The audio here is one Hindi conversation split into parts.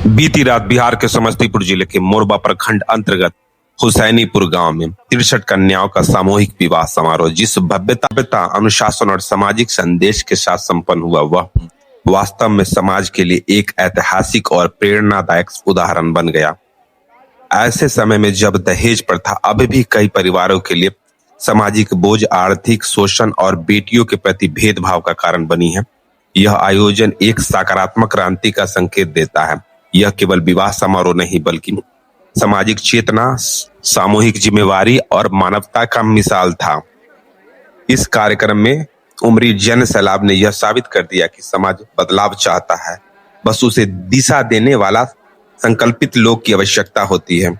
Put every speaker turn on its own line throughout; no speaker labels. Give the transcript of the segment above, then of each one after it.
बीती रात बिहार के समस्तीपुर जिले के मोरबा प्रखंड अंतर्गत हुसैनीपुर गांव में 63 कन्याओं का सामूहिक विवाह समारोह जिस भव्यता अनुशासन और सामाजिक संदेश के साथ संपन्न हुआ, वह वास्तव में समाज के लिए एक ऐतिहासिक और प्रेरणादायक उदाहरण बन गया। ऐसे समय में जब दहेज प्रथा अभी भी कई परिवारों के लिए सामाजिक बोझ, आर्थिक शोषण और बेटियों के प्रति भेदभाव का कारण बनी है, यह आयोजन एक सकारात्मक क्रांति का संकेत देता है। यह केवल विवाह समारोह नहीं बल्कि सामाजिक चेतना, सामूहिक जिम्मेवारी और मानवता का मिसाल था। इस कार्यक्रम में उमड़ी जन सैलाब ने यह साबित कर दिया कि समाज बदलाव चाहता है, बस उसे दिशा देने वाला संकल्पित लोग की आवश्यकता होती है।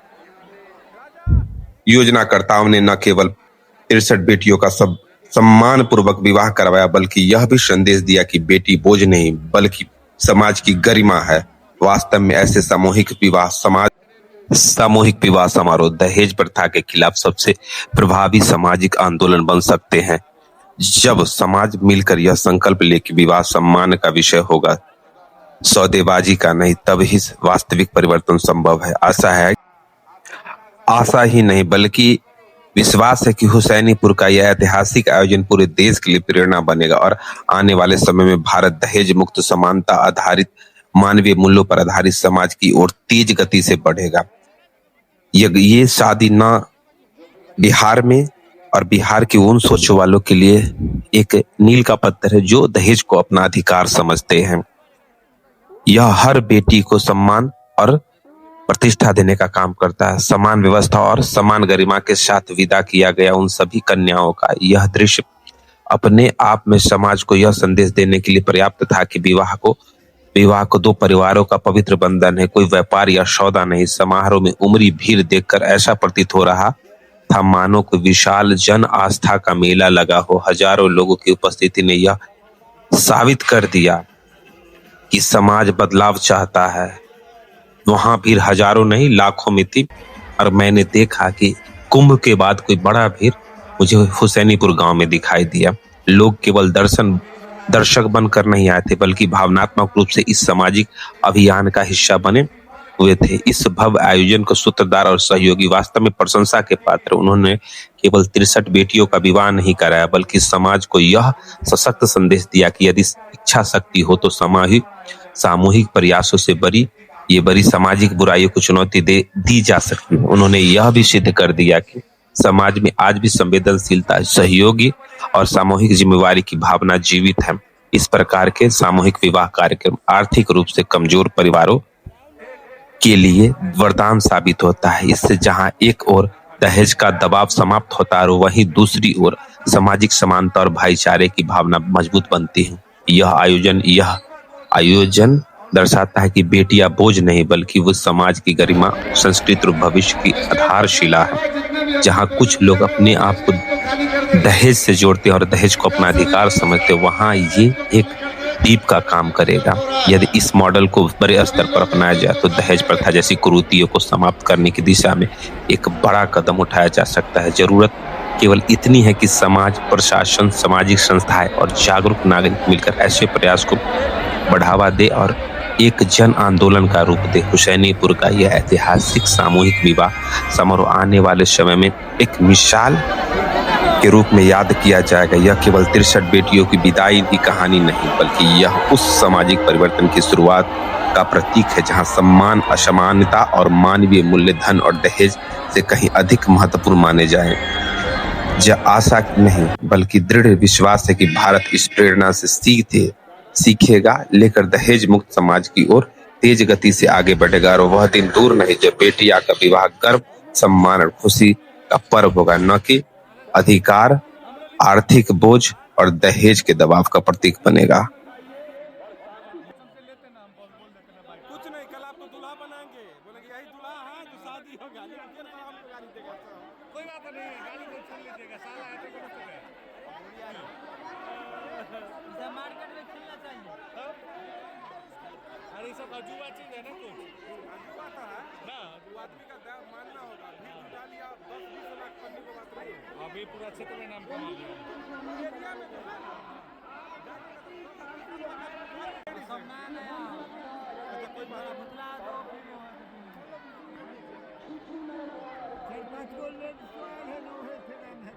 योजनाकर्ताओं ने न केवल 63 बेटियों का सब सम्मान पूर्वक विवाह करवाया, बल्कि यह भी संदेश दिया कि बेटी बोझ नहीं बल्कि समाज की गरिमा है। वास्तव में ऐसे सामूहिक विवाह समारोह दहेज प्रथा के खिलाफ सबसे प्रभावी सामाजिक आंदोलन बन सकते हैं। जब समाज मिलकर यह संकल्प ले कि विवाह सम्मान का विषय होगा, सौदेबाजी का नहीं, तब ही वास्तविक परिवर्तन संभव है। आशा ही नहीं बल्कि विश्वास है कि हुसैनीपुर का यह ऐतिहासिक आयोजन पूरे देश के लिए प्रेरणा बनेगा और आने वाले समय में भारत दहेज मुक्त, समानता आधारित, मानवीय मूल्यों पर आधारित समाज की ओर तेज गति से बढ़ेगा। ये शादी न बिहार में और बिहार के उन सोचने वालों के लिए एक मील का पत्थर है जो दहेज को अपना अधिकार समझते हैं। यह हर बेटी को सम्मान और प्रतिष्ठा देने का काम करता है। समान व्यवस्था और समान गरिमा के साथ विदा किया गया उन सभी कन्याओं का यह दृश्य अपने आप में समाज को यह संदेश देने के लिए पर्याप्त था कि विवाह को दो परिवारों का पवित्र बंधन है, कोई व्यापार या सौदा नहीं। समारोह में उमड़ी भीड़ देखकर ऐसा प्रतीत हो रहा था मानो कोई विशाल जन आस्था का मेला लगा हो। हजारों लोगों की उपस्थिति ने यह साबित कर दिया कि समाज बदलाव चाहता है। वहां भीड़ हजारों नहीं लाखों में थी और मैंने देखा कि कुंभ के बाद कोई बड़ा भीड़ मुझे हुसैनीपुर गांव में दिखाई दिया। लोग केवल दर्शक बनकर नहीं आए थे बल्कि भावनात्मक रूप से इस सामाजिक अभियान का हिस्सा बने हुए थे। इस भव्य आयोजन को सूत्रधार और सहयोगी वास्तव में प्रशंसा के पात्र। उन्होंने केवल 63 बेटियों का विवाह नहीं कराया बल्कि समाज को यह सशक्त संदेश दिया कि यदि इच्छा शक्ति हो तो सामूहिक प्रयासों से बड़ी सामाजिक बुराइयों को चुनौती दी जा सकती है। उन्होंने यह भी सिद्ध कर दिया कि समाज में आज भी संवेदनशीलता, सहयोगी और सामूहिक जिम्मेवारी की भावना जीवित है। इस प्रकार के सामूहिक विवाह कार्यक्रम आर्थिक रूप से कमजोर परिवारों के लिए वरदान साबित होता है। इससे जहां एक ओर दहेज का दबाव समाप्त होता है और वहीं दूसरी ओर सामाजिक समानता और भाईचारे की भावना मजबूत बनती है। यह आयोजन दर्शाता है कि बेटियां बोझ नहीं बल्कि वो समाज की गरिमा, संस्कृति और भविष्य की आधारशिला है। जहां कुछ लोग अपने आप को दहेज से जोड़ते हैं और दहेज को अपना अधिकार समझते हैं, वहां ये एक दीप का काम करेगा। यदि इस मॉडल को बड़े स्तर पर अपनाया जाए तो दहेज प्रथा जैसी कुरीतियों को समाप्त करने की दिशा में एक बड़ा कदम उठाया जा सकता है। जरूरत केवल इतनी है कि समाज, प्रशासन, सामाजिक संस्थाएं और जागरूक नागरिक मिलकर ऐसे प्रयास को बढ़ावा दे और एक जन आंदोलन का रूप दे। हुसैनीपुर का यह ऐतिहासिक सामूहिक विवाह समारोह आने वाले समय में एक मिसाल के रूप में याद किया जाएगा। यह केवल 63 बेटियों की विदाई की कहानी नहीं बल्कि यह उस सामाजिक परिवर्तन की शुरुआत का प्रतीक है जहां सम्मान, असमानता और मानवीय मूल्य धन और दहेज से कहीं अधिक महत्वपूर्ण माने जाएं। यह आशा नहीं बल्कि दृढ़ विश्वास है कि भारत इस प्रेरणा से सीखेगा, लेकर दहेज मुक्त समाज की ओर तेज गति से आगे बढ़ेगा। और वह दिन दूर नहीं जब बेटियां का विवाह गर्व, सम्मान और खुशी का पर्व होगा, न कि अधिकार, आर्थिक बोझ और दहेज के दबाव का प्रतीक बनेगा।
कुछ नहीं, कल आपको दूल्हा बनाएंगे, बोलेंगे यही दूल्हा है जो शादी हो गया, लेकिन फिर आपको गाड़ी देगा। कोई बात नहीं, गाड़ी को छोड़ लीजिएगा, साला है तो बोलो तो है। बढ़िया है, इसे मार्केट में खेलना चाहिए। अरे ये सब अजूबा चीज है ना, कुछ अजूबा तो है ना, वो आदमी का दाम मानना होगा। भीड़ जुटा लिया, 10-20 लाख करने को बात नहीं है। अभी पूरा क्षेत्र में नाम कमा लिया एरिया में सब नया कोई बात 5 गो लेट सवाल है ना है फिर हम है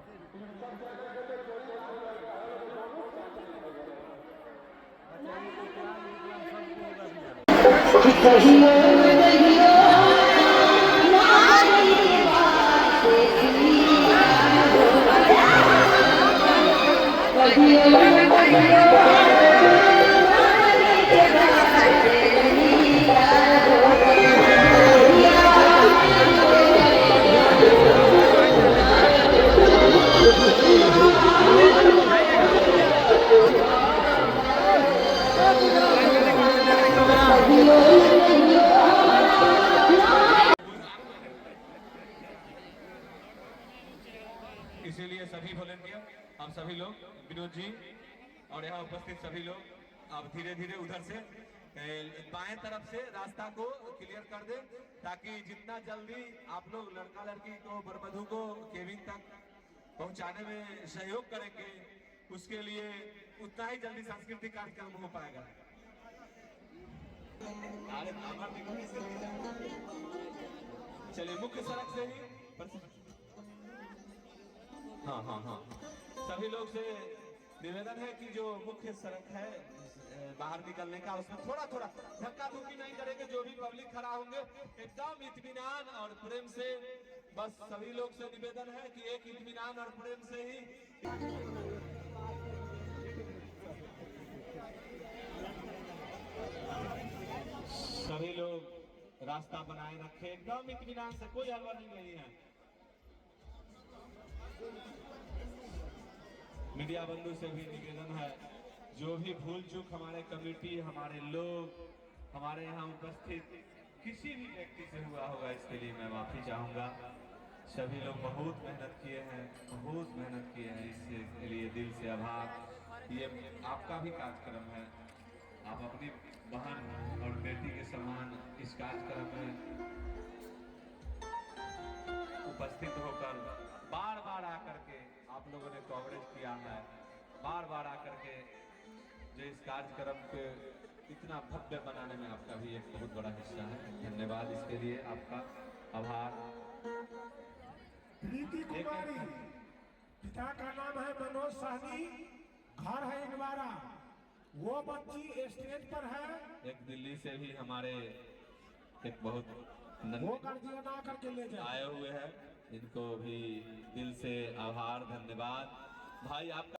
इसीलिए सभी वॉलेंटियर, आप सभी लोग, विनोद जी और यहाँ उपस्थित सभी लोग, आप धीरे धीरे उधर से बाएं तरफ से रास्ता को क्लियर कर दें, ताकि जितना जल्दी आप लोग लड़का लड़की को वरवधु को केबिन तक पहुंचाने में सहयोग करेंगे, उसके लिए उतना ही जल्दी सांस्कृतिक कार्यक्रम हो पाएगा। चलिए मुख्य सड़क से ही हाँ सभी लोग से निवेदन है कि जो मुख्य सड़क है बाहर निकलने का, उसमें थोड़ा थोड़ा धक्का धुक्की नहीं करेंगे। जो भी पब्लिक खड़ा होंगे एकदम इत्मीनान और प्रेम से, बस सभी लोग से निवेदन है कि एक इत्मीनान और प्रेम से ही सभी लोग रास्ता बनाए रखे, एकदम इत्मीनान से, कोई हड़बड़ी नहीं है। मीडिया बंधु से भी निवेदन है, जो भी भूल चूक हमारे कमेटी, हमारे लोग, हमारे यहाँ उपस्थित किसी भी व्यक्ति से हुआ होगा, इसके लिए मैं माफी चाहूंगा। सभी लोग बहुत मेहनत किए हैं, बहुत मेहनत किए हैं, इसके लिए दिल से आभार। ये आपका भी कार्यक्रम है, आप अपनी बहन और बेटी के समान इस कार्यक्रम में उपस्थित होकर बार बार आकर के आप लोगों ने कवरेज किया है, बार बार आकर के जो इस कार्यक्रम के इतना भव्य बनाने में आपका भी एक बहुत बड़ा हिस्सा है। धन्यवाद, इसके लिए आपका आभार।
प्रीति कुमारी, पिता का नाम है मनोज साहनी, घर है इनवारा, वो बच्ची स्टेज पर है।
एक दिल्ली से भी हमारे एक बहुत
वो गार्जियन आकर के ले जाए
आए हुए हैं, इनको भी दिल से आभार, धन्यवाद। भाई आपका